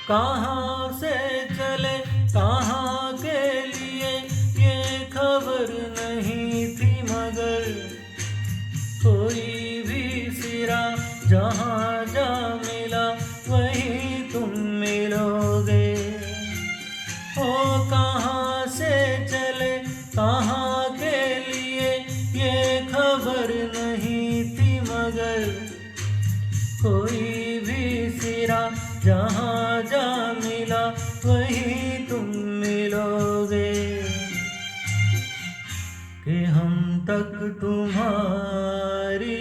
कहाँ से चले कहाँ के लिए ये खबर नहीं थी, मगर कोई भी सिरा जहाँ जा मिला वहीं तुम मिलोगे। ओ कहाँ से चले कहाँ के लिए ये खबर नहीं थी, मगर कोई भी सिरा जहाँ जा मिला वहीं तुम मिलोगे। कि हम तक तुम्हारी